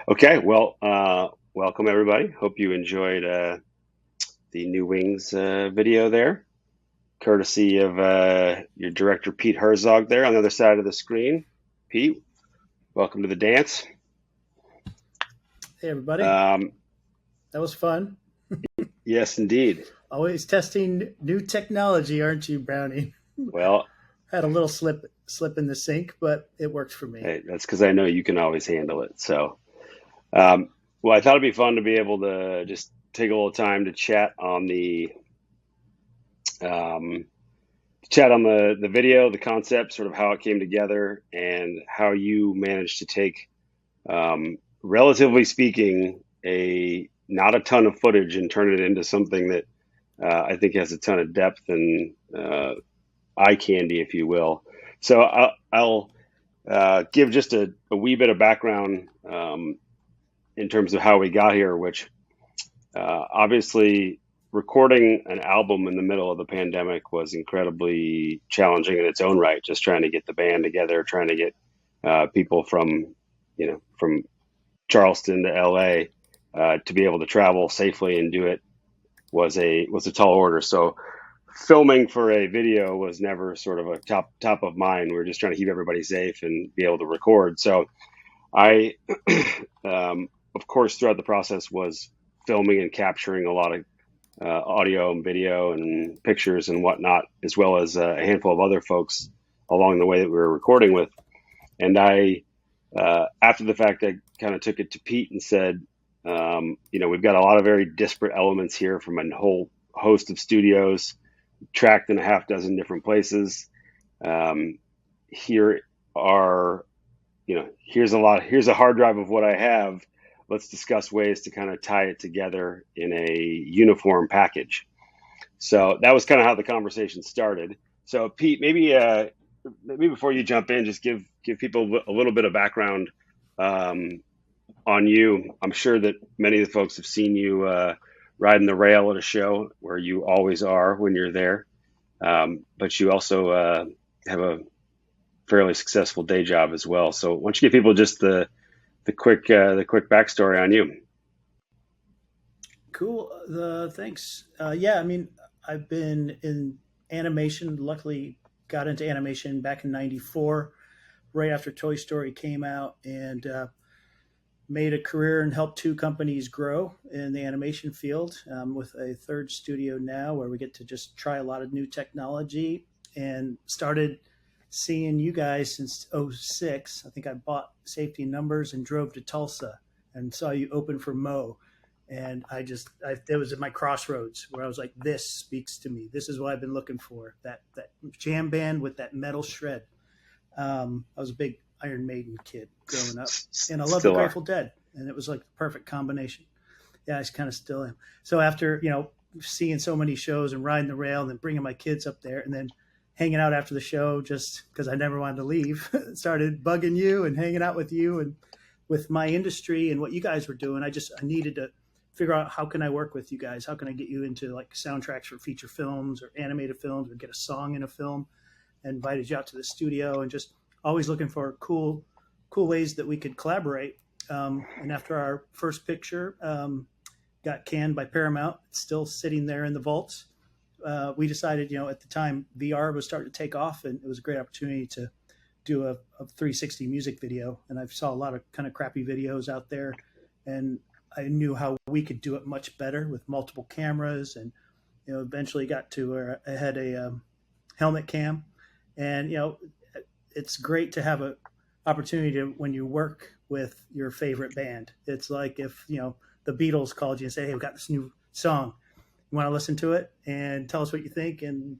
Okay, well, welcome everybody. Hope you enjoyed the New Wings video there, courtesy of your director Pete Herzog there on the other side of the screen. Pete, welcome to the dance. Hey, everybody. Um, That was fun. yes, indeed. Always testing new technology, aren't you, Brownie? Well, Had a little slip in the sink, but it worked for me. hey, that's because I know you can always handle it. Um, well, I thought it'd be fun to be able to just take a little time to um, chat on the video, the concept, sort of how it came together, and how you managed to take, relatively speaking, a not a ton of footage and turn it into something that I think has a ton of depth and eye candy, if you will. So I'll give just a wee bit of background in terms of how we got here, which obviously recording an album in the middle of the pandemic was incredibly challenging in its own right. Just trying to get the band together, trying to get people from Charleston to LA to be able to travel safely and do it was a tall order. So filming for a video was never sort of a top of mind. We were just trying to keep everybody safe and be able to record. So I, of course, throughout the process was filming and capturing a lot of audio and video and pictures and whatnot, as well as a handful of other folks along the way that we were recording with. And after the fact, I kind of took it to Pete and said, we've got a lot of very disparate elements here from a whole host of studios, tracked in a half dozen different places. Here are, here's here's a hard drive of what I have. Let's discuss ways to kind of tie it together in a uniform package. So that was kind of how the conversation started. So Pete, maybe before you jump in, just give people a little bit of background on you. I'm sure that many of the folks have seen you riding the rail at a show, where you always are when you're there. But you also have a fairly successful day job as well. So why don't you give people just the quick backstory on you? Cool. Thanks. Yeah, I mean, I've been in animation. Luckily, got into animation back in '94, right after Toy Story came out, and made a career and helped two companies grow in the animation field, with a third studio now where we get to just try a lot of new technology, and started seeing you guys since '06. I think I bought Safety and Numbers and drove to Tulsa and saw you open for Mo. And it was at my crossroads where I was like, this speaks to me. This is what I've been looking for. That jam band with that metal shred. I was a big Iron Maiden kid growing up, and I loved the Still are. Grateful Dead, and it was like the perfect combination. Yeah, I kind of still am. So after seeing so many shows and riding the rail, and then bringing my kids up there, and then hanging out after the show, just because I never wanted to leave, started bugging you and hanging out with you and with my industry and what you guys were doing. I needed to figure out, how can I work with you guys? How can I get you into like soundtracks for feature films or animated films, or get a song in a film? And invited you out to the studio, and just always looking for cool ways that we could collaborate. And after our first picture got canned by Paramount, it's still sitting there in the vaults. We decided, at the time VR was starting to take off, and it was a great opportunity to do a 360 music video. And I saw a lot of kind of crappy videos out there, and I knew how we could do it much better with multiple cameras. And eventually got to where I had a helmet cam. And it's great to have a opportunity to, when you work with your favorite band. It's like if the Beatles called you and say, hey, we've got this new song, you want to listen to it and tell us what you think, and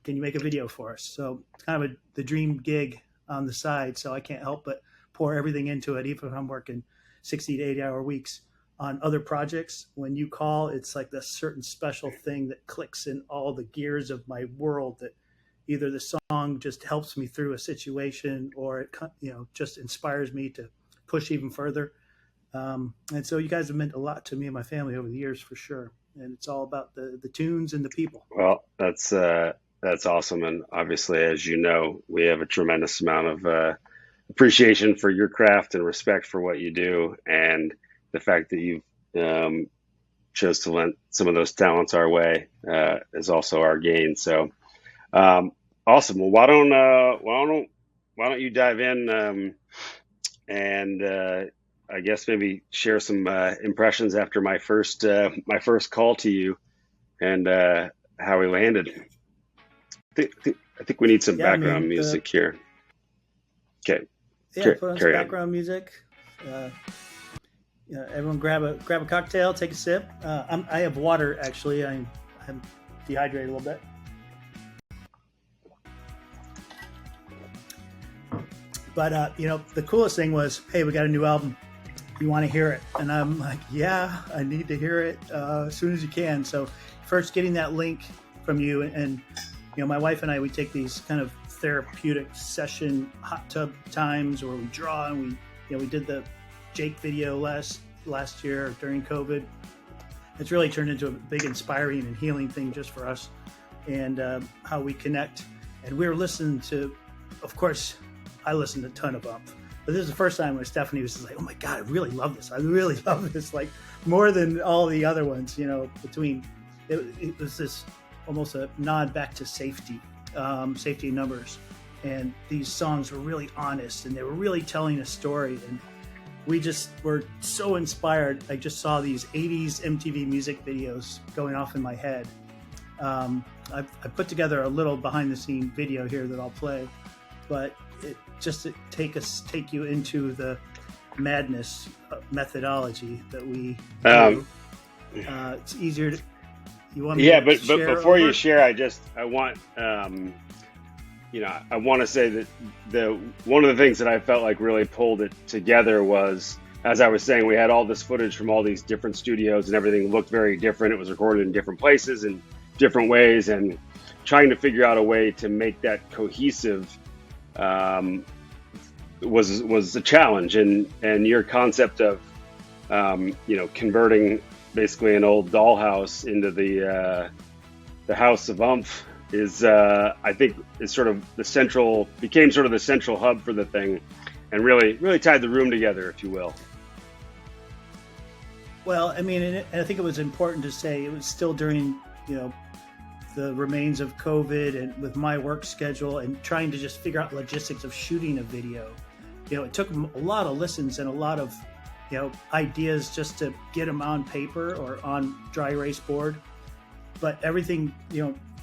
can you make a video for us? So it's kind of the dream gig on the side. So I can't help but pour everything into it, even if I'm working 60 to 80-hour weeks on other projects. When you call, it's like this certain special thing that clicks in all the gears of my world, that either the song just helps me through a situation, or it just inspires me to push even further. And so you guys have meant a lot to me and my family over the years, for sure. And it's all about the tunes and the people. Well, that's awesome, and obviously, as you know, we have a tremendous amount of appreciation for your craft and respect for what you do, and the fact that you chose to lend some of those talents our way is also our gain. So um, awesome. Well, why don't you dive in and I guess maybe share some impressions after my first call to you and how we landed. I think we need some Yeah, I background mean, music here. Okay, put on some carry on. background music. Uh, everyone grab a cocktail, take a sip. I have water actually. I'm dehydrated a little bit. But the coolest thing was, hey, we got a new album. You want to hear it? And I'm like, yeah, I need to hear it as soon as you can. So first, getting that link from you, and my wife and I, we take these kind of therapeutic session hot tub times where we draw, and we did the Jake video last year during COVID. It's really turned into a big inspiring and healing thing just for us, and how we connect. And we were listening to, of course, I listened a ton of Umph, but this is the first time where Stephanie was just like, "Oh my God, I really love this! I really love this!" Like more than all the other ones. Between it was this almost a nod back to safety in numbers, and these songs were really honest, and they were really telling a story, and we just were so inspired. I just saw these 80s MTV music videos going off in my head. I put together a little behind the scene video here that I'll play, but it just to take you into the madness methodology that we do. It's easier to, you want me Yeah, to but share before over? you share, I want I want to say that the one of the things that I felt like really pulled it together was, as I was saying, we had all this footage from all these different studios, and everything looked very different. It was recorded in different places and different ways, and trying to figure out a way to make that cohesive was a challenge. And your concept of converting basically an old dollhouse into the house of Umph is I think is became sort of the central hub for the thing, and really tied the room together, if you will. Well, I mean, and I think it was important to say it was still during the remains of COVID, and with my work schedule and trying to just figure out logistics of shooting a video. It took a lot of listens and a lot of ideas just to get them on paper or on dry erase board. But everything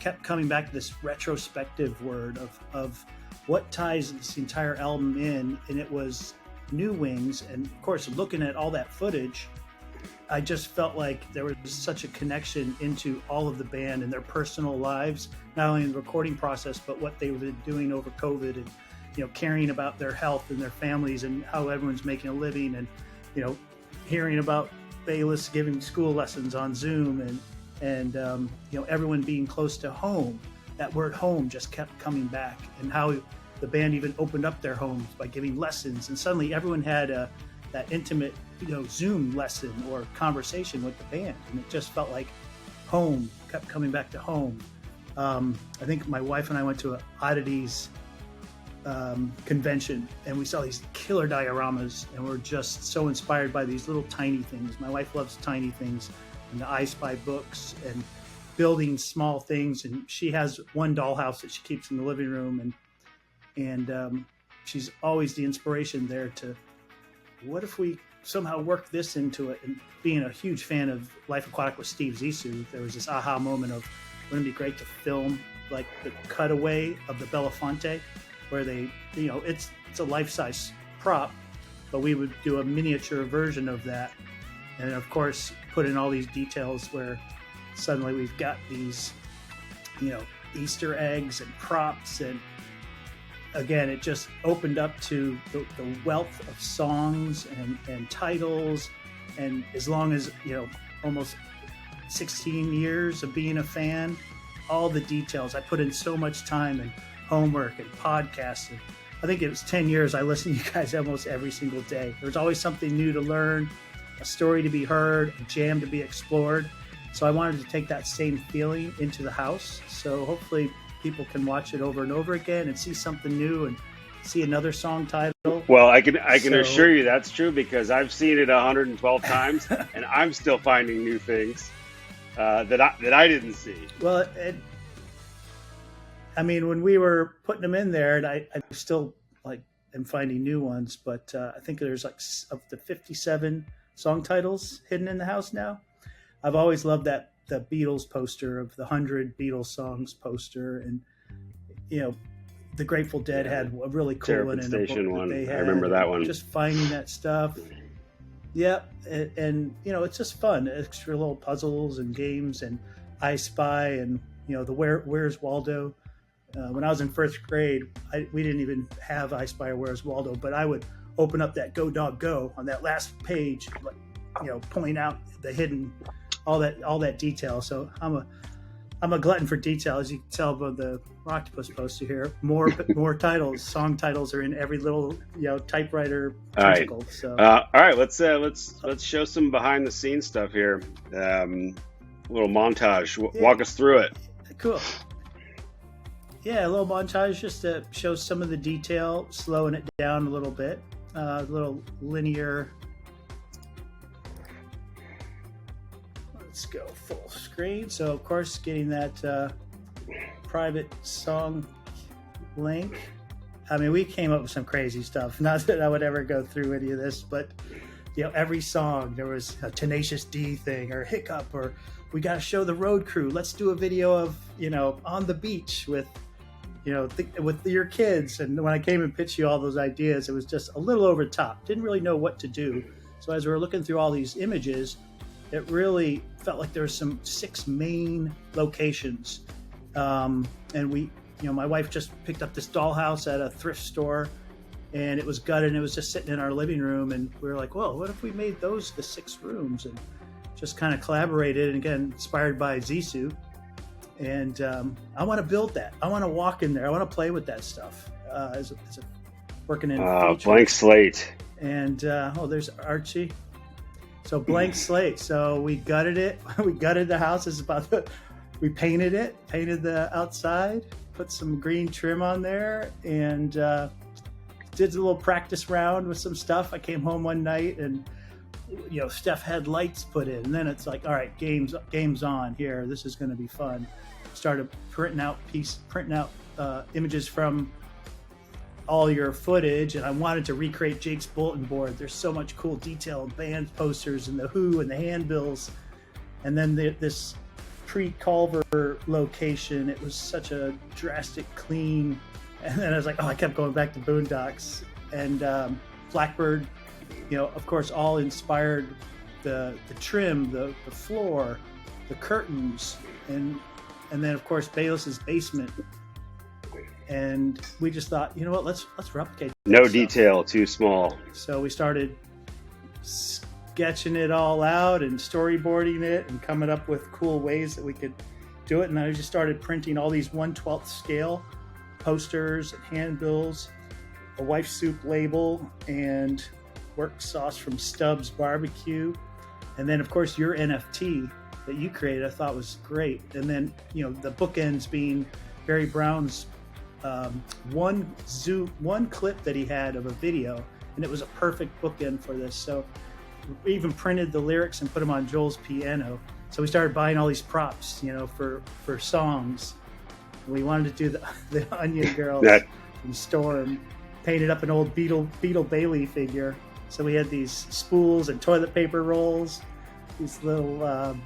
kept coming back to this retrospective word of what ties this entire album in, and it was New Wings. And of course, looking at all that footage, I just felt like there was such a connection into all of the band and their personal lives, not only in the recording process, but what they've been doing over COVID, and caring about their health and their families, and how everyone's making a living, and hearing about Bayless giving school lessons on Zoom, and everyone being close to home. That word home just kept coming back, and how the band even opened up their homes by giving lessons, and suddenly everyone had that intimate Zoom lesson or conversation with the band, and it just felt like home kept coming back to home. I think my wife and I went to an Oddities convention, and we saw these killer dioramas, and we're just so inspired by these little tiny things. My wife loves tiny things, and the I Spy books, and building small things. And she has one dollhouse that she keeps in the living room, and she's always the inspiration there to, what if we somehow work this into it? And being a huge fan of Life Aquatic with Steve Zissou, there was this aha moment of, wouldn't it be great to film like the cutaway of the Belafonte, where they, it's a life-size prop, but we would do a miniature version of that, and of course put in all these details where suddenly we've got these Easter eggs and props, and again it just opened up to the wealth of songs and titles. And as long as almost 16 years of being a fan, all the details, I put in so much time and homework and podcasts. And I think it was 10 years I listened to you guys almost every single day. There's always something new to learn, a story to be heard, a jam to be explored. So I wanted to take that same feeling into the house. So hopefully people can watch it over and over again and see something new and see another song title. Well, I can So assure you that's true because I've seen it 112 times, and I'm still finding new things that I didn't see. well, I mean, when we were putting them in there, and I still like am finding new ones, but I think there's like of the 57 song titles hidden in the house now. I've always loved that the Beatles poster of the 100 Beatles songs poster, and you know, the Grateful Dead Yeah, had a really cool one Terrapin in a book Station that one. they I had, remember that and one. just finding that stuff. Yeah, and you know, it's just fun. Extra little puzzles and games, and I Spy, and you know, the Where's Waldo. When I was in first grade, we didn't even have I Spy or Where's Waldo, but I would open up that Go Dog Go on that last page, like, you know, point out the hidden, all that detail. So I'm a glutton for detail, as you can tell by the octopus poster here. More titles, song titles are in every little, you know, typewriter All right, tentacle. So all right. Let's show some behind the scenes stuff here. A little montage. yeah, Walk us through it. cool. Yeah, a little montage just to show some of the detail, slowing it down a little bit. A little linear. Let's go full screen. So, of course, getting that private song link. I mean, we came up with some crazy stuff. Not that I would ever go through any of this, but you know, every song there was a Tenacious D thing or Hiccup, or we got to show the road crew. Let's do a video of, you know, on the beach with, you know, with your kids. And when I came and pitched you all those ideas, it was just a little over the top. Didn't really know what to do. So as we were looking through all these images, it really felt like there were some 6 main locations. And we, you know, my wife just picked up this dollhouse at a thrift store, and it was gutted, and it was just sitting in our living room. And we were like, well, what if we made those the 6 rooms? And just kind of collaborated, and again, inspired by Zissou. And I want to build that. I want to walk in there. I want to play with that stuff as a working in features. Blank slate. And there's Archie. So blank slate. So we gutted it. We gutted the house. We painted it. Painted the outside. Put some green trim on there, and did a little practice round with some stuff. I came home one night, and you know, Steph had lights put in, and then it's like, all right, games on here. This is going to be fun. Started printing out images from all your footage, and I wanted to recreate Jake's bulletin board. There's so much cool detail and band posters and the Who and the handbills, and then this pre-Culver location. It was such a drastic clean, and then I was like, oh, I kept going back to Boondocks and Blackbird. You know, of course, all inspired the trim, the floor, the curtains, and then of course Bayless's basement. And we just thought, you know what, let's replicate. No detail, too small. So we started sketching it all out and storyboarding it and coming up with cool ways that we could do it. And I just started printing all these 1/12 scale posters and handbills, a wife soup label, and work sauce from Stubbs Barbecue. And then of course your NFT that you created, I thought was great. And then, you know, the bookends being Barry Brown's one clip that he had of a video, and it was a perfect bookend for this. So we even printed the lyrics and put them on Joel's piano. So we started buying all these props, you know, for songs. We wanted to do the Onion Girls from Storm, painted up an old Beetle Bailey figure. So we had these spools and toilet paper rolls, these little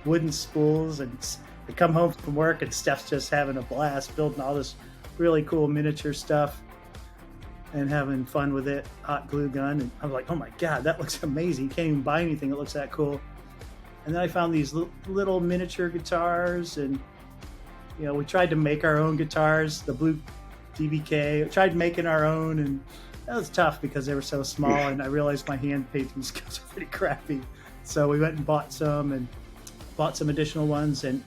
wooden spools, and we come home from work and Steph's just having a blast building all this really cool miniature stuff and having fun with it. Hot glue gun, and I'm like, oh my god, that looks amazing. You can't even buy anything that looks that cool. And then I found these little miniature guitars, and you know, we tried to make our own guitars, the blue DBK. We tried making our own, and that was tough because they were so small, and I realized my hand painting skills are pretty crappy. So we went and bought some additional ones, and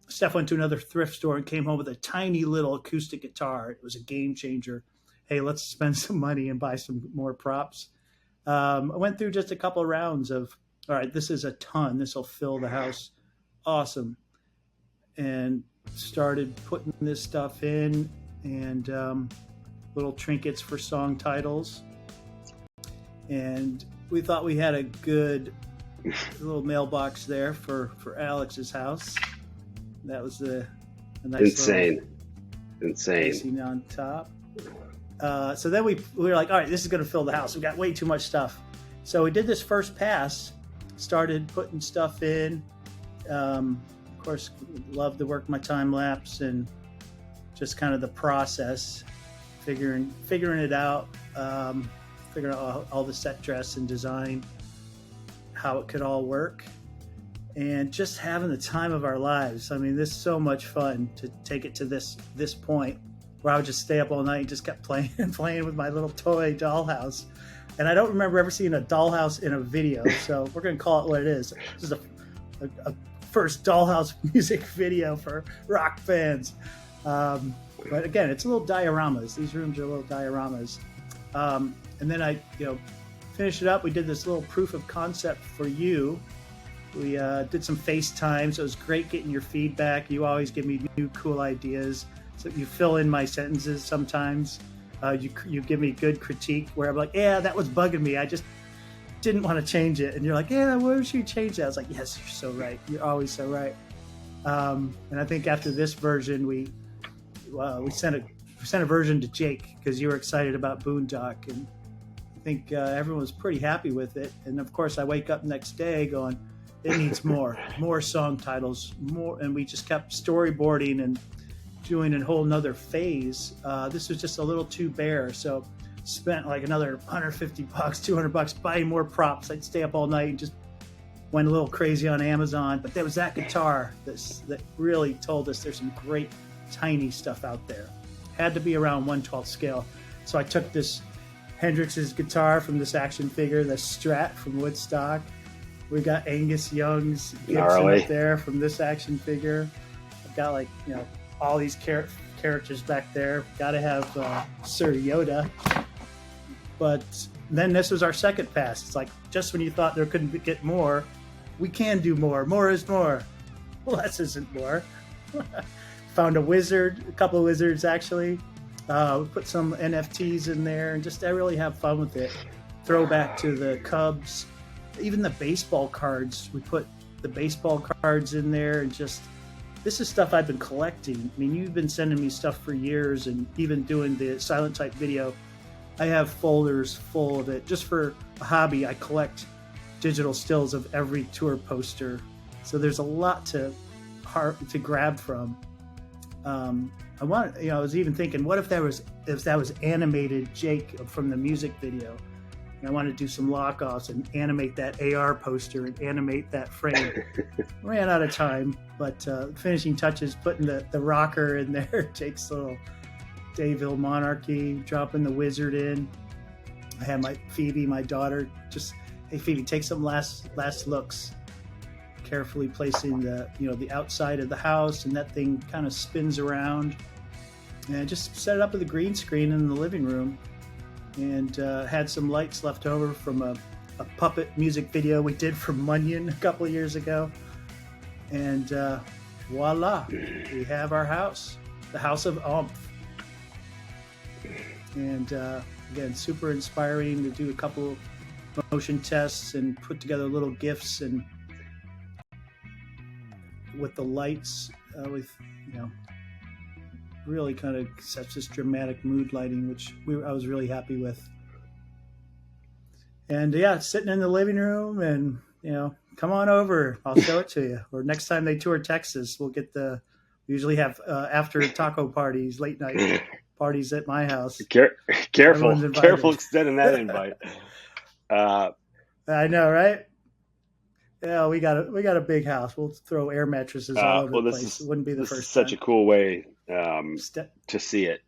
Steph went to another thrift store and came home with a tiny little acoustic guitar. It was a game changer. Hey, let's spend some money and buy some more props. I went through just a couple of rounds of, all right, this is a ton. This will fill the house. Awesome. And started putting this stuff in, and little trinkets for song titles. And we thought we had a good little mailbox there for Alex's house. That was a nice insane on top. So then we were like, all right, this is going to fill the house. We got way too much stuff. So we did this first pass, started putting stuff in. Of course, love to work my time lapse and just kind of the process, figuring it out, figuring out all the set dress and design, how it could all work, and just having the time of our lives. I mean, this is so much fun to take it to this point where I would just stay up all night and just kept playing with my little toy dollhouse. And I don't remember ever seeing a dollhouse in a video, so we're going to call it what it is. This is a first dollhouse music video for rock fans. But again, it's little dioramas. These rooms are little dioramas. And then I, finished it up. We did this little proof of concept for you. We did some FaceTime, so it was great getting your feedback. You always give me new cool ideas. So you fill in my sentences sometimes. You give me good critique where I'm like, yeah, that was bugging me. I just didn't want to change it. And you're like, yeah, why would you change that? I was like, yes, you're so right. You're always so right. And I think after this version, we sent a version to Jake because you were excited about Boondock, and I think everyone was pretty happy with it. And of course, I wake up next day going, it needs more song titles, more, and we just kept storyboarding and doing a whole nother phase. This was just a little too bare, so spent like another $150, $200 buying more props. I'd stay up all night and just went a little crazy on Amazon. But there was that guitar that really told us there's some great tiny stuff out there. Had to be around 1/12 scale. So I took this Hendrix's guitar from this action figure, the Strat from Woodstock. We got Angus Young's Gibson up there from this action figure. I've got all these characters back there. Got to have Sir Yoda. But then this was our second pass. It's like, just when you thought there couldn't get more, we can do more. More is more. Less isn't more. Found a couple of wizards actually. Put some NFTs in there, and I really have fun with it. Throwback to the Cubs. Even the baseball cards, we put the baseball cards in there, and this is stuff I've been collecting. I mean, you've been sending me stuff for years, and even doing the silent type video, I have folders full of it. Just for a hobby, I collect digital stills of every tour poster. So there's a lot to grab from. I was even thinking, what if that was animated Jake from the music video? And I wanted to do some lockoffs and animate that AR poster and animate that frame. Ran out of time, but finishing touches, putting the rocker in there, Jake's little Dayville Monarchy, dropping the wizard in. I had my Phoebe, my daughter, hey Phoebe, take some last looks. Carefully placing the outside of the house, and that thing kind of spins around. And I just set it up with a green screen in the living room, and had some lights left over from a puppet music video we did for Munyon a couple of years ago. And voila, we have our house, the House of Umph. And again, super inspiring to do a couple motion tests and put together little GIFs and with the lights, really kind of sets this dramatic mood lighting, which I was really happy with. And sitting in the living room, and come on over, I'll show it to you. Or next time they tour Texas, we usually have after taco parties, late night parties at my house. Careful extending that invite. I know, right? Yeah, we got a big house. We'll throw air mattresses all over the place. It wouldn't be the first time. This is such a cool way to see it.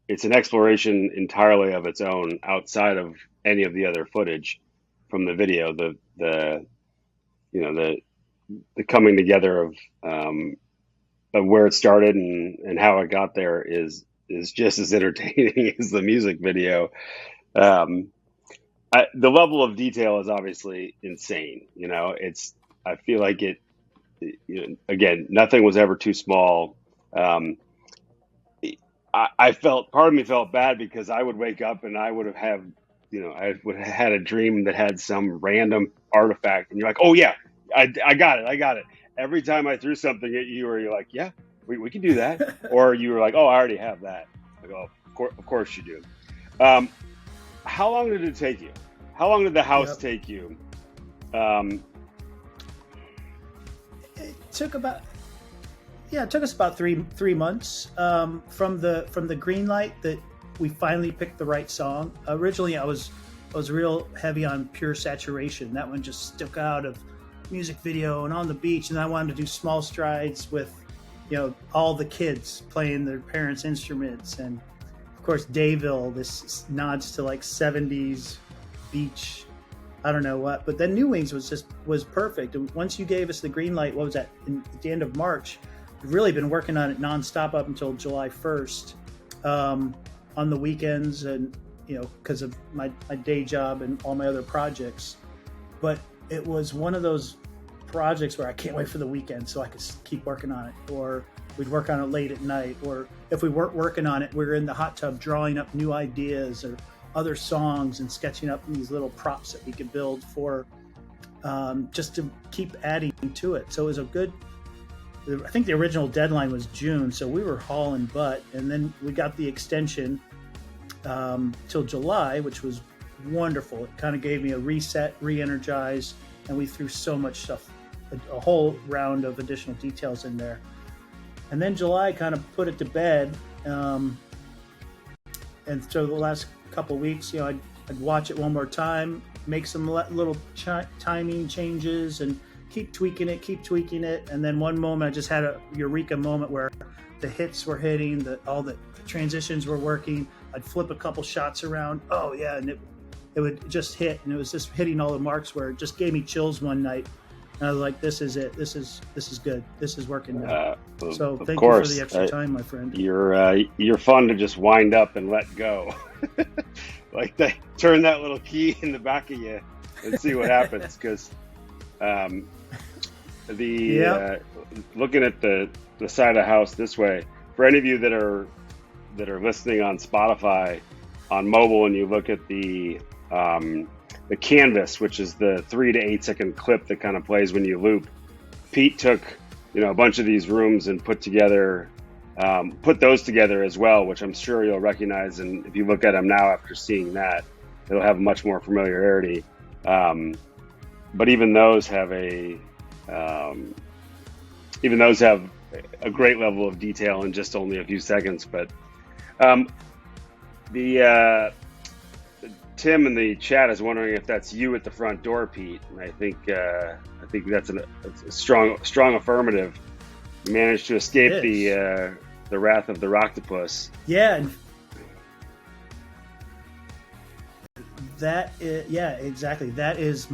It's an exploration entirely of its own, outside of any of the other footage from the video. The coming together of where it started and how it got there is just as entertaining as the music video. The level of detail is obviously insane. I feel like it. Again, nothing was ever too small. I felt, part of me felt bad because I would wake up and I would have had, I would have had a dream that had some random artifact, and you're like, oh yeah, I got it, I got it. Every time I threw something at you, or you're like, yeah, we can do that, or you were like, oh, I already have that. I go, of course you do. Um, how long did it take you? How long did the house Yep. take you? Um, It took about it took us about three months from the green light that we finally picked the right song. Originally, I was real heavy on Pure Saturation. That one just stuck out of music video and on the beach, and I wanted to do Small Strides with all the kids playing their parents' instruments, and of course Dayville. This nods to like 70s beach. I don't know what, but then New Wings was perfect. And once you gave us the green light, what was that? At the end of March, we've really been working on it nonstop up until July 1st, on the weekends, and because of my day job and all my other projects. But it was one of those projects where I can't wait for the weekend so I could keep working on it, or we'd work on it late at night, or if we weren't working on it, we were in the hot tub drawing up new ideas or other songs and sketching up these little props that we could build for, just to keep adding to it. So it was I think the original deadline was June, so we were hauling butt, and then we got the extension till July, which was wonderful. It kind of gave me a reset, re-energize, and we threw so much stuff, a whole round of additional details in there. And then July kind of put it to bed, and so the last couple of weeks, I'd watch it one more time, make some little timing changes, and keep tweaking it. And then one moment, I just had a eureka moment where the hits were hitting, all the transitions were working. I'd flip a couple shots around. Oh yeah, and it would just hit, and it was just hitting all the marks where it just gave me chills one night. And I was like, "This is it. This is good. This is working now." So thank you for the extra time, my friend. You're fun to just wind up and let go. Like turn that little key in the back of you and see what happens. Because looking at the side of the house this way, for any of you that are listening on Spotify on mobile, and you look at the canvas, which is the 3 to 8 second clip that kind of plays when you loop. Pete took a bunch of these rooms and put those together as well, which I'm sure you'll recognize. And if you look at them now after seeing that, it'll have much more familiarity. But even those have a great level of detail in just only a few seconds. But Tim in the chat is wondering if that's you at the front door, Pete. And I think that's a strong affirmative. You managed to escape the wrath of the Rocktopus. Yeah. Exactly. That is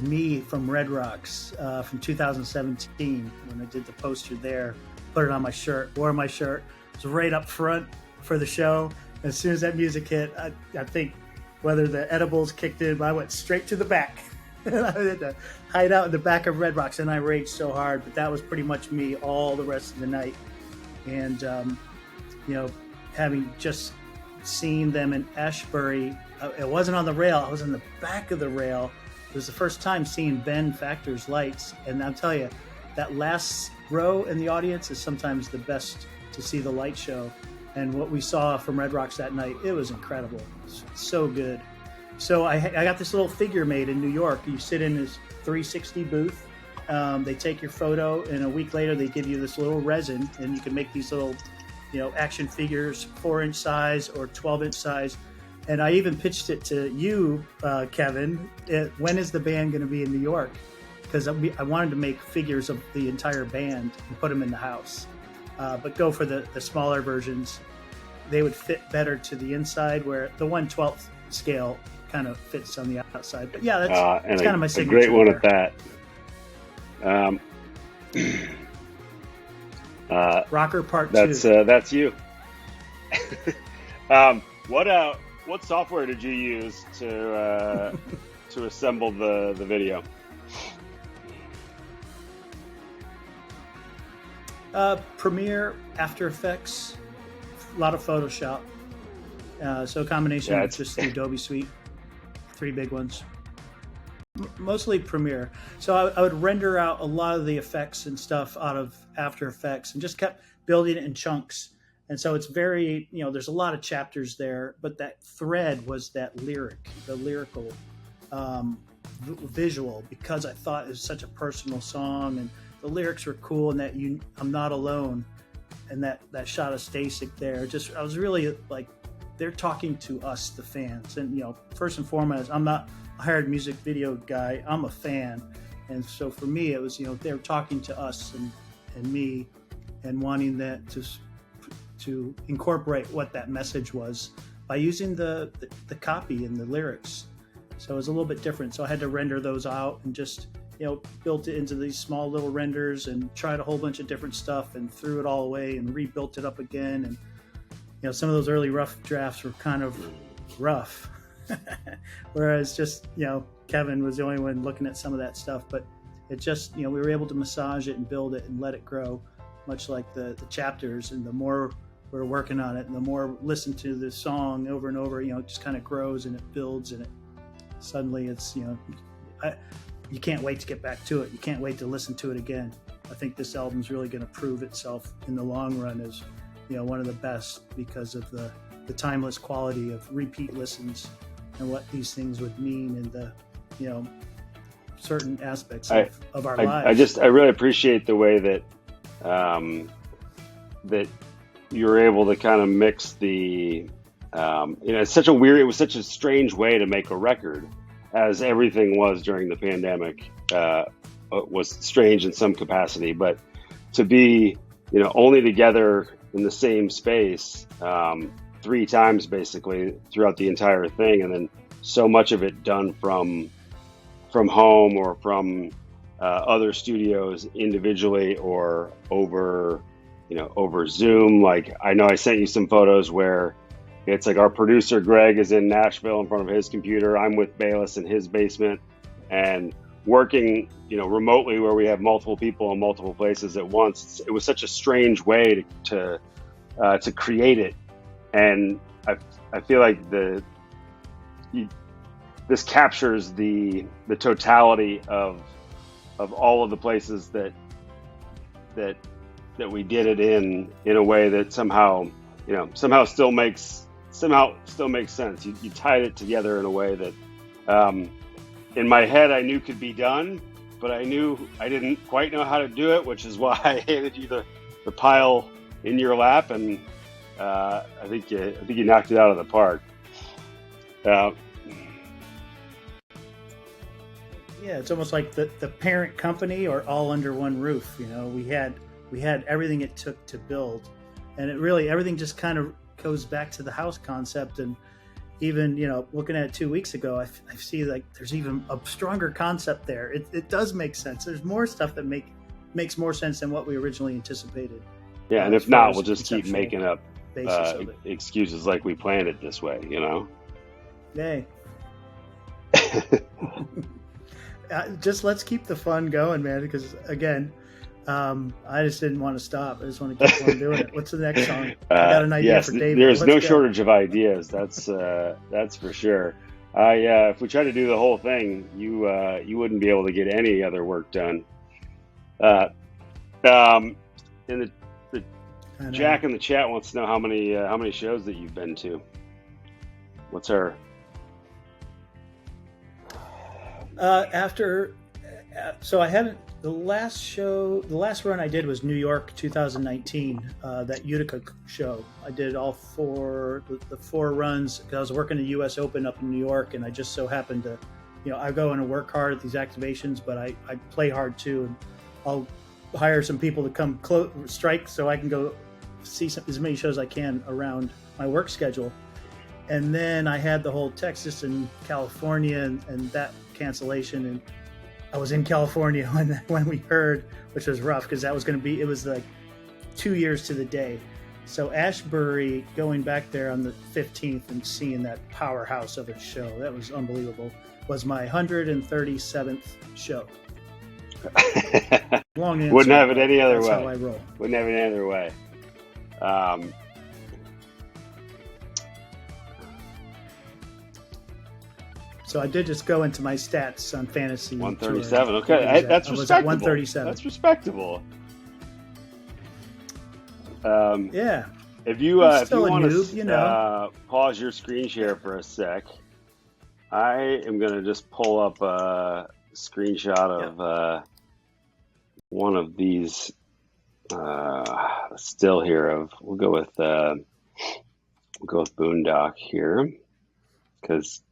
me from Red Rocks from 2017 when I did the poster there. Put it on my shirt. Wore my shirt. It was right up front for the show. As soon as that music hit, I think whether the edibles kicked in, I went straight to the back. I had to hide out in the back of Red Rocks, and I raged so hard. But that was pretty much me all the rest of the night. And having just seen them in Ashbury, it wasn't on the rail. I was in the back of the rail. It was the first time seeing Ben Factor's lights, and I'll tell you, that last row in the audience is sometimes the best to see the light show. And what we saw from Red Rocks that night, it was incredible. It was so good. So I got this little figure made in New York. You sit in this 360 booth. They take your photo, and a week later they give you this little resin, and you can make these little, action figures, 4-inch size or 12-inch size. And I even pitched it to you, Kevin. When is the band going to be in New York? Because I wanted to make figures of the entire band and put them in the house. But go for the smaller versions. They would fit better to the inside, where the 1/12 scale kind of fits on the outside. But yeah, that's kind of my signature. A great one there. At that. Rocker Part 2. That's you. What software did you use to assemble the video? Premiere, After Effects, lot of Photoshop. So a combination Yeah, of just the Adobe Suite, 3 big ones. Mostly Premiere. So I would render out a lot of the effects and stuff out of After Effects and just kept building it in chunks. And so it's very, there's a lot of chapters there, but that thread was the lyrical visual, because I thought it was such a personal song and the lyrics were cool, and that I'm not alone. And that shot of Stasek there, I was really like, they're talking to us, the fans. And, first and foremost, I'm not a hired music video guy. I'm a fan. And so for me, it was, they're talking to us and me, and wanting that to incorporate what that message was by using the copy and the lyrics. So it was a little bit different. So I had to render those out and just, built it into these small little renders and tried a whole bunch of different stuff and threw it all away and rebuilt it up again. And, some of those early rough drafts were kind of rough. Whereas just, Kevin was the only one looking at some of that stuff. But it just, we were able to massage it and build it and let it grow, much like the chapters. And the more we're working on it and the more listen to the song over and over, it just kind of grows and it builds, and it suddenly it's, you can't wait to get back to it. You can't wait to listen to it again. I think this album's really going to prove itself in the long run as, one of the best, because of the timeless quality of repeat listens and what these things would mean in the, certain aspects of our lives. I really appreciate the way that that you're able to kind of mix the, it's it was such a strange way to make a record, as everything was during the pandemic, was strange in some capacity, but to be, only together in the same space 3 times basically throughout the entire thing, and then so much of it done from home or from other studios individually or over Zoom. Like, I know I sent you some photos where it's like our producer Greg is in Nashville in front of his computer. I'm with Bayless in his basement, and working, remotely, where we have multiple people in multiple places at once. It was such a strange way to create it, and I feel like this captures the totality of all of the places that we did it in a way that somehow still makes sense. You tied it together in a way that, in my head, I knew could be done, but I knew I didn't quite know how to do it, which is why I handed you the pile in your lap, and I think you knocked it out of the park. Yeah, it's almost like the parent company are all under one roof. We had everything it took to build, and everything just kind of goes back to the house concept. And even, looking at it 2 weeks ago, I see like there's even a stronger concept there. It does make sense. There's more stuff that makes more sense than what we originally anticipated. Yeah, and if not, we'll just keep making up excuses like we planned it this way, Yay. Just let's keep the fun going, man, because again, I just didn't want to stop. I just want to keep on doing it. What's the next song? I got an idea for David. There's no shortage of ideas. That's for sure. If we try to do the whole thing, you wouldn't be able to get any other work done. And the Jack in the chat wants to know how many shows that you've been to. What's our so I haven't. The last run I did was New York 2019, that Utica show. I did all the 4 runs, because I was working the U.S. Open up in New York, and I just so happened to, I go and work hard at these activations, but I play hard too, and I'll hire some people to come strike so I can go see as many shows as I can around my work schedule. And then I had the whole Texas and California and that cancellation, and I was in California when we heard, which was rough, because that was going to be, it was like 2 years to the day. So Ashbury, going back there on the 15th and seeing that powerhouse of a show, that was unbelievable, was my 137th show. Long answer. Wouldn't have it any other way. That's how I roll. Wouldn't have it any other way. So I did just go into my stats on fantasy. 137. Okay, that's respectable. 137. That's respectable. Yeah. If you want to pause your screen share for a sec, I am going to just pull up a screenshot of one of these still here. We'll go with Boondock here because.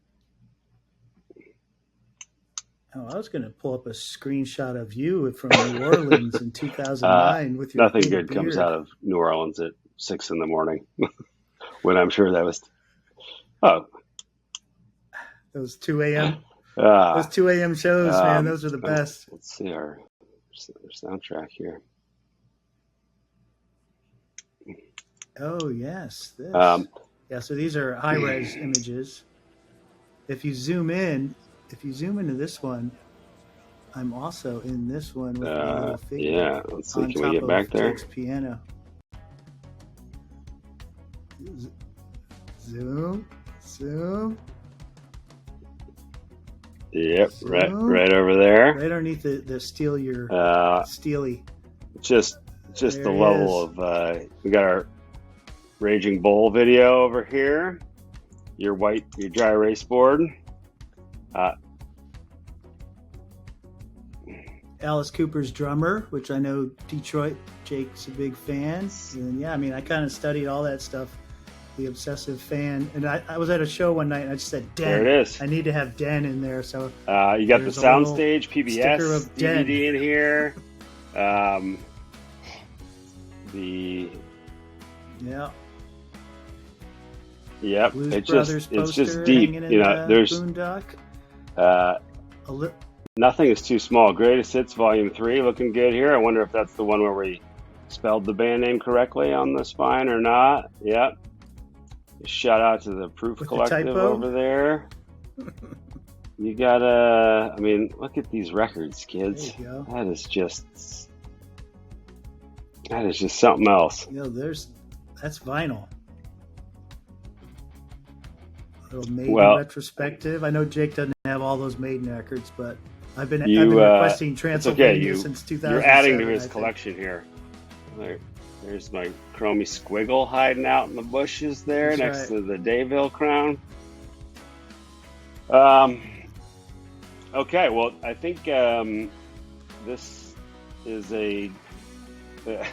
Oh, I was going to pull up a screenshot of you from New Orleans in 2009 with your nothing big good beard. comes out of New Orleans at 6 a.m. when I'm sure that was. Oh, those 2 a.m. Those 2 a.m. shows, man, those are the best. Let's see our soundtrack here. Oh yes, this. Yeah, so these are high-res images. If you zoom into this one, I'm also in this one with my little figure. Yeah, let's see. Can we get back there? Jake's piano. Zoom. Yep, right over there. Right underneath the steely. Just the level of we got our Raging Bull video over here. Your dry erase board. Alice Cooper's drummer, which I know Detroit Jake's a big fan. And yeah, I mean, I kind of studied all that stuff. The obsessive fan. And I was at a show one night and I just said, Den. There it is. I need to have Den in there. So you got the soundstage PBS DVD in here. Yep. Blues It's Brothers just deep. You know, there's Boondock. Nothing is too small. Greatest Hits Volume 3 looking good here. I wonder if that's the one where we spelled the band name correctly on the spine or not. Yep. Shout out to the Proof Collective over there. You gotta, I mean, look at these records, kids. There you go. That is just something else. You know, that's vinyl. A little Maiden retrospective. I know Jake doesn't have all those Maiden records, but I've been requesting Transylvania since 2007. You're adding to his collection here. There's my Chromie Squiggle hiding out in the bushes there next to the Dayville crown. Okay, well, I think this is a... that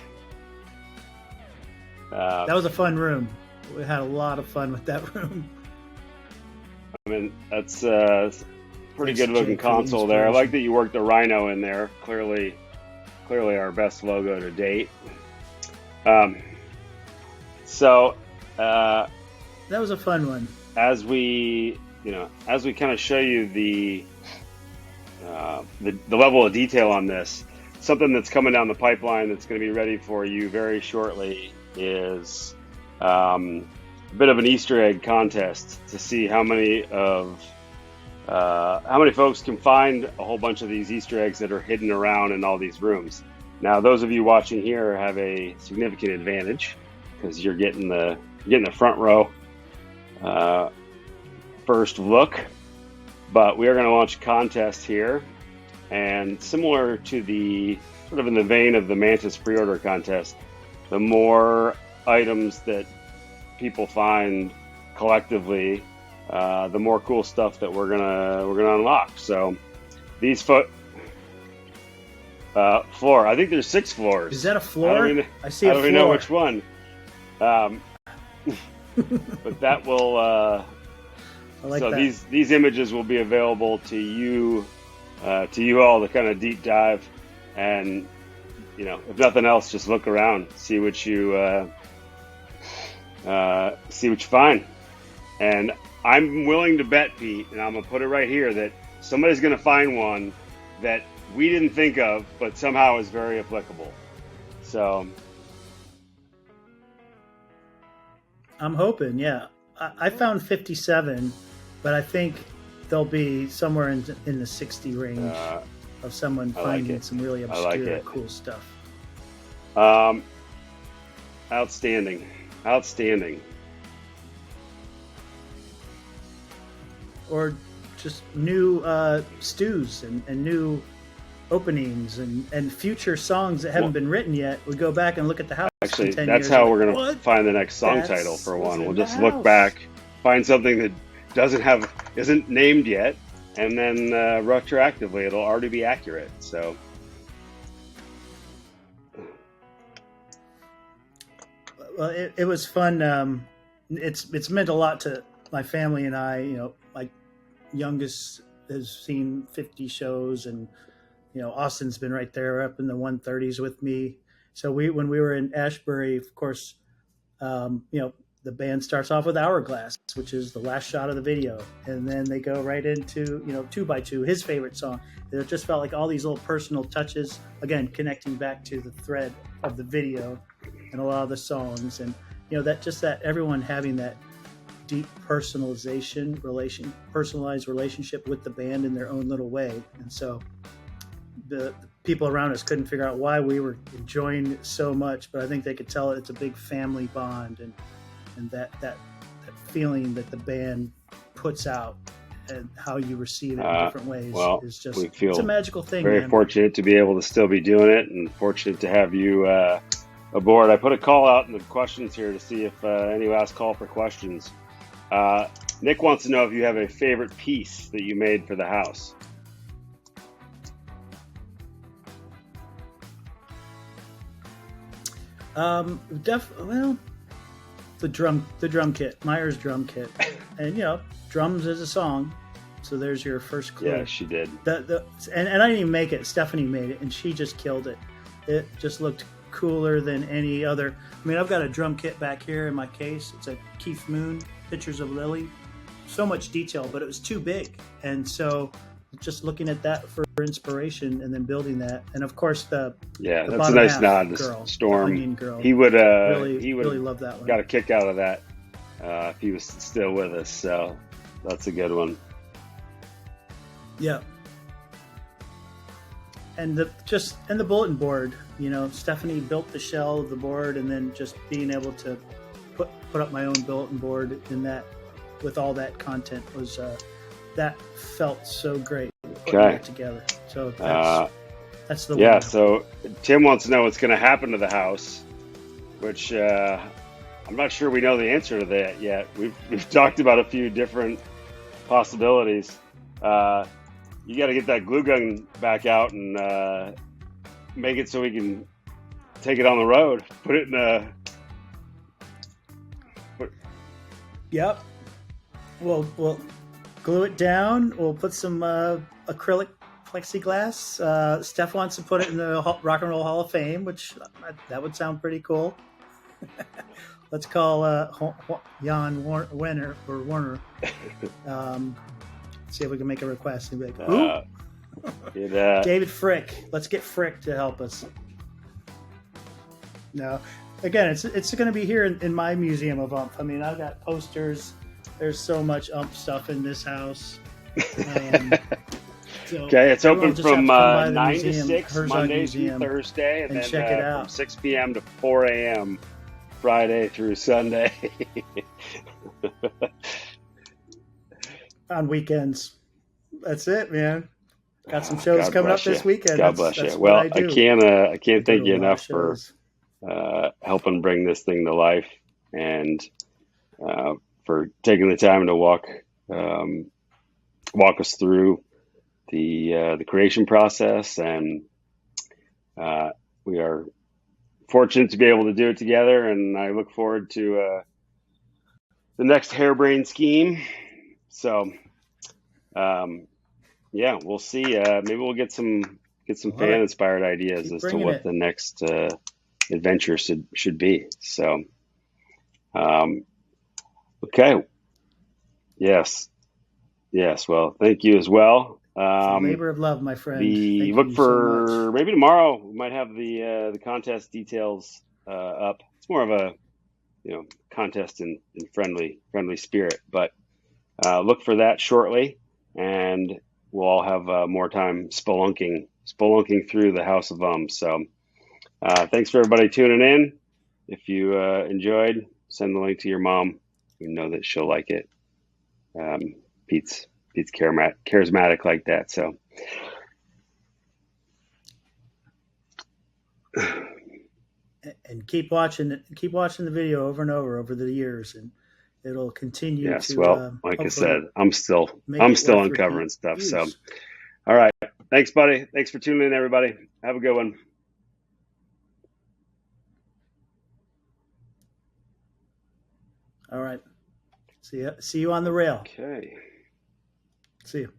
was a fun room. We had a lot of fun with that room. I mean, that's a pretty good looking console there. I like that you worked the Rhino in there. Clearly our best logo to date. So that was a fun one. As we kind of show you the level of detail on this, something that's coming down the pipeline that's going to be ready for you very shortly is a bit of an Easter egg contest to see how many folks can find a whole bunch of these Easter eggs that are hidden around in all these rooms. Now, those of you watching here have a significant advantage because you're getting the front row first look. But we are going to launch a contest here, and similar to the sort of in the vein of the Mantis pre-order contest, the more items that people find collectively, the more cool stuff that we're gonna unlock. So these floor. I think there's 6 floors. Is that a floor? I see a floor. I don't even know which one. But that will. I like so that. These images will be available to you all to kind of deep dive, and if nothing else, just look around, see what you find. And I'm willing to bet, Pete, and I'm gonna put it right here, that somebody's gonna find one that we didn't think of, but somehow is very applicable. So I'm hoping, yeah. I found 57, but I think they'll be somewhere in the 60 range of someone finding some really obscure, cool stuff. Outstanding. Or just new stews and new openings and future songs that haven't been written yet. We go back and look at the house. Actually, in 10 that's years, how like, we're going what? to find the next song That's title for what's one. in We'll the just look house. back, find something that isn't named yet, and then retroactively it'll already be accurate. So well, it was fun. It's meant a lot to my family and I. You know, my youngest has seen 50 shows, and you know, Austin's been right there up in the 130s with me. So when we were in Ashbury, of course, you know, the band starts off with Hourglass, which is the last shot of the video, and then they go right into, you know, 2x2, his favorite song. It just felt like all these little personal touches, again, connecting back to the thread of the video and a lot of the songs, and you know, that everyone having that deep personalized relationship with the band in their own little way. And so the people around us couldn't figure out why we were enjoying it so much, but I think they could tell it's a big family bond, and that feeling that the band puts out and how you receive it in different ways is just, we feel it's a magical thing. Very fortunate to be able to still be doing it, and fortunate to have you aboard. I put a call out in the questions here to see if any last call for questions. Nick wants to know if you have a favorite piece that you made for the house. Well, the drum kit, Meyer's drum kit, and you know, drums is a song, so there's your first clue. Yeah, she did. And I didn't even make it. Stephanie made it, and she just killed it. It just looked cooler than any other. I mean, I've got a drum kit back here in my case. It's a Keith Moon, Pictures of Lily. So much detail, but it was too big, and so just looking at that for inspiration and then building that. And of course the that's a nice nod to Storm. Girl, he would really love that one. Got a kick out of that if he was still with us, so that's a good one. Yeah. And the bulletin board, you know, Stephanie built the shell of the board, and then just being able to put up my own bulletin board in that with all that content was that felt so great putting that together. So that's the one. So Tim wants to know what's going to happen to the house, which I'm not sure we know the answer to that yet. We've talked about a few different possibilities. You got to get that glue gun back out and make it so we can take it on the road. Put it in a. Yep. We'll glue it down. We'll put some acrylic plexiglass. Steph wants to put it in the Rock and Roll Hall of Fame, which that would sound pretty cool. Let's call Jan Warner. See if we can make a request. And be like, who? David Frick. Let's get Frick to help us. No, again, it's going to be here in my museum of Ump. I mean, I've got posters. There's so much Ump stuff in this house. Okay, it's open from 9 to museum, 6 Herzog Monday Museum, through Thursday, and then check it out. from 6 p.m. to 4 a.m. Friday through Sunday. On weekends. That's it, man. Got some shows coming up this weekend. God bless you. Well, I can't thank you enough for helping bring this thing to life, and for taking the time to walk us through the creation process. And we are fortunate to be able to do it together, and I look forward to the next harebrained scheme. So we'll see. Maybe we'll get some fan inspired ideas as to what the next adventure should be. So okay. Yes. Well, thank you as well. Labor of love, my friend. Look for maybe tomorrow. We might have the contest details up. It's more of a contest in friendly spirit, but look for that shortly, and we'll all have more time spelunking through the House of So thanks for everybody tuning in. If you enjoyed, send the link to your mom. You know that she'll like it. Pete's. he's charismatic like that. So and keep watching the video over and over the years, and it'll continue yes, to well, like I hopefully said, I'm still make it worth uncovering repeat stuff. So views. all right, thanks, buddy. Thanks for tuning in, everybody. Have a good one. All right, see you on the rail. Okay. See you.